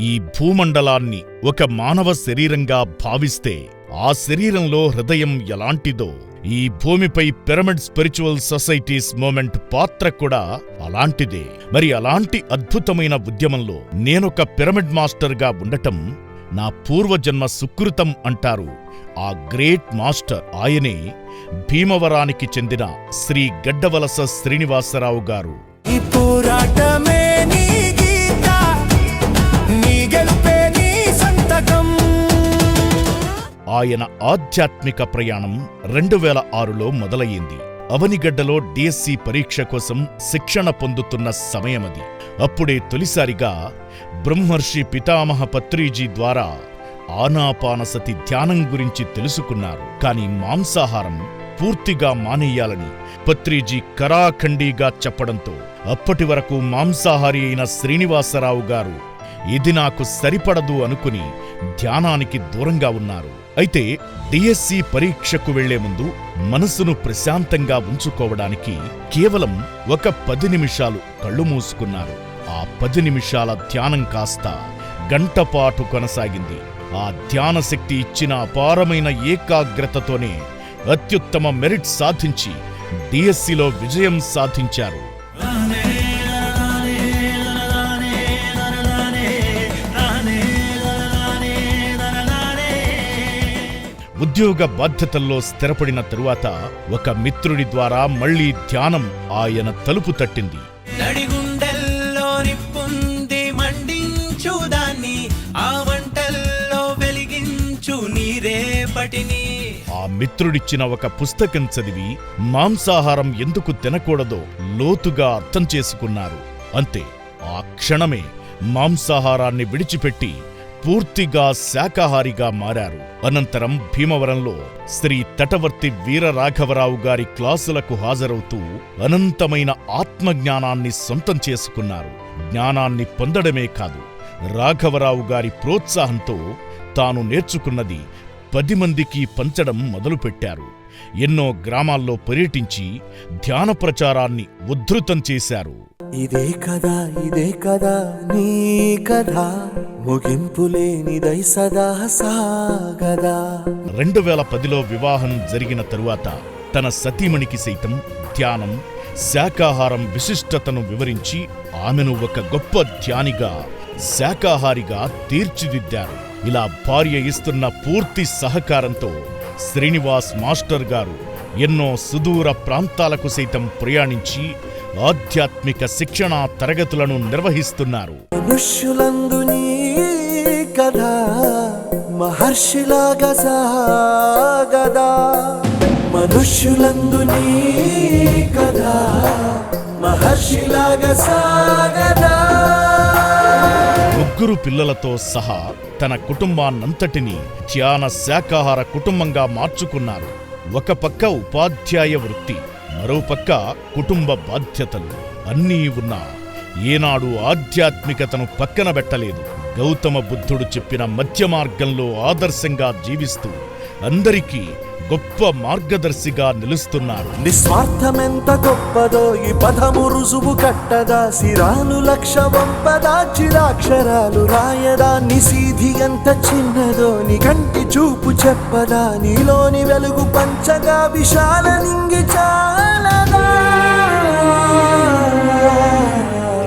ఈ భూమండలాన్ని ఒక మానవ శరీరంగా భావిస్తే ఆ శరీరంలో హృదయం ఎలాంటిదో ఈ భూమిపై పిరమిడ్ స్పిరిచువల్ సొసైటీస్ మూమెంట్ పాత్ర కూడా అలాంటిదే. మరి అలాంటి అద్భుతమైన ఉద్యమంలో నేనొక పిరమిడ్ మాస్టర్గా ఉండటం నా పూర్వజన్మ సుకృతం అంటారు ఆ గ్రేట్ మాస్టర్. ఆయనే భీమవరానికి చెందిన శ్రీ గడ్డవలస శ్రీనివాసరావు గారు. ఆయన ఆధ్యాత్మిక ప్రయాణం 2006లో మొదలయ్యింది. అవనిగడ్డలో డిఎస్సి పరీక్ష కోసం శిక్షణ పొందుతున్న సమయమది. అప్పుడే తొలిసారిగా బ్రహ్మర్షి పితామహ పత్రిజీ ద్వారా ఆనాపానసతి ధ్యానం గురించి తెలుసుకున్నారు. కాని మాంసాహారం పూర్తిగా మానేయాలని పత్రిజీ కరాఖండీగా చెప్పడంతో అప్పటి వరకు మాంసాహారి అయిన శ్రీనివాసరావు గారు ఇది నాకు సరిపడదు అనుకుని ధ్యానానికి దూరంగా ఉన్నారు. అయితే డిఎస్సి పరీక్షకు వెళ్లే ముందు మనసును ప్రశాంతంగా ఉంచుకోవడానికి కేవలం ఒక 10 నిమిషాలు కళ్ళు మూసుకున్నారు. ఆ 10 నిమిషాల ధ్యానం కాస్త గంటపాటు కొనసాగింది. ఆ ధ్యాన శక్తి ఇచ్చిన అపారమైన ఏకాగ్రతతోనే అత్యుత్తమ మెరిట్ సాధించి డిఎస్సిలో విజయం సాధించారు. ఉద్యోగ బాధ్యతల్లో స్థిరపడిన తరువాత ఒక మిత్రుడి ద్వారా మళ్లీ ధ్యానం ఆయన తలుపు తట్టింది. ఆ మిత్రుడిచ్చిన ఒక పుస్తకం చదివి మాంసాహారం ఎందుకు తినకూడదో లోతుగా అర్థం చేసుకున్నారు. అంతే, ఆ క్షణమే మాంసాహారాన్ని విడిచిపెట్టి పూర్తిగా శాకాహారిగా మారారు. అనంతరం భీమవరంలో శ్రీ తటవర్తి వీరరాఘవరావు గారి క్లాసులకు హాజరవుతూ అనంతమైన ఆత్మజ్ఞానాన్ని సొంతం చేసుకున్నారు. జ్ఞానాన్ని పొందడమే కాదు, రాఘవరావు గారి ప్రోత్సాహంతో తాను నేర్చుకున్నది 10 మందికి పంచడం మొదలుపెట్టారు. ఎన్నో గ్రామాల్లో పర్యటించి ధ్యాన ప్రచారాన్ని ఉద్ధృతం చేశారు. ఇదే కదా నీ కథ, ముగింపులేనిదై సదా సాగదా. 2010లో వివాహం జరిగిన తరువాత తన సతీమణికి సైతం ధ్యానం, శాకాహారం విశిష్టతను వివరించి ఆమెను ఒక గొప్ప ధ్యానిగా, శాకాహారిగా తీర్చిదిద్దారు. ఇలా భార్య ఇస్తున్న పూర్తి సహకారంతో శ్రీనివాస్ మాస్టర్ గారు ఎన్నో సుదూర ప్రాంతాలకు సైతం ప్రయాణించి ఆధ్యాత్మిక శిక్షణా తరగతులను నిర్వహిస్తున్నారు. మనుష్యులందు నీ కథ మహర్షిలాగా సాగదా, మనుష్యులందు నీ కథ మహర్షిలాగా సాగదా. 3 పిల్లలతో సహా తన కుటుంబాన్నంతటినీ ధ్యాన శాకాహార కుటుంబంగా మార్చుకున్నారు. ఒక పక్క ఉపాధ్యాయ వృత్తి, మరోపక్క కుటుంబ బాధ్యతలు అన్నీ ఉన్నా ఏనాడు ఆధ్యాత్మికతను పక్కన పెట్టలేదు. గౌతమ బుద్ధుడు చెప్పిన మధ్య మార్గంలో ఆదర్శంగా జీవిస్తూ అందరికీ గొప్ప మార్గదర్శిగా నిలుస్తున్నారు. నిస్వార్థమెంత గొప్పదో ఈ పదము రుజువు కట్టదా, సిరాలు లక్ష వంపదా, చిరాక్షరాలు రాయదా, నిసీధి ఎంత చిన్నదో నీ కంటి చూపు చెప్పదా, నీలోని వెలుగు పంచగా విశాల నింగి చాలదా.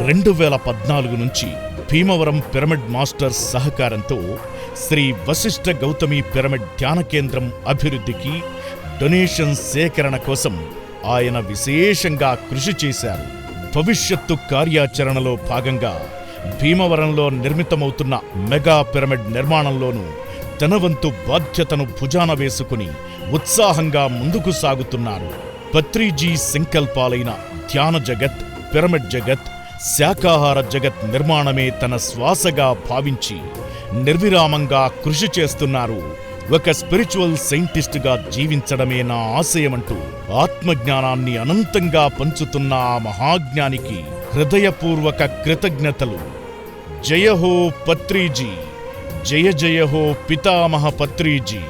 2014 నుంచి భీమవరం పిరమిడ్ మాస్టర్స్ సహకారంతో శ్రీ వశిష్ఠ గౌతమి పిరమిడ్ ధ్యాన కేంద్రం అభివృద్ధికి డొనేషన్ సేకరణ కోసం ఆయన విశేషంగా కృషి చేశారు. భవిష్యత్తు కార్యాచరణలో భాగంగా భీమవరంలో నిర్మితమవుతున్న మెగా పిరమిడ్ నిర్మాణంలోనూ తన వంతు బాధ్యతను భుజాన వేసుకుని ఉత్సాహంగా ముందుకు సాగుతున్నారు. పత్రిజీ సంకల్పాలైన ధ్యాన జగత్, పిరమిడ్ జగత్, శాకాహార జగత్ నిర్మాణమే తన శ్వాసగా భావించి నిర్విరామంగా కృషి చేస్తున్నారు. ఒక స్పిరిచువల్ సైంటిస్టుగా జీవించడమే నా ఆశయమంటూ ఆత్మజ్ఞానాన్ని అనంతంగా పంచుతున్న ఆ మహాజ్ఞానికి హృదయపూర్వక కృతజ్ఞతలు. జయ హో పత్రిజీ, జయ జయ హో పితామహ పత్రిజీ.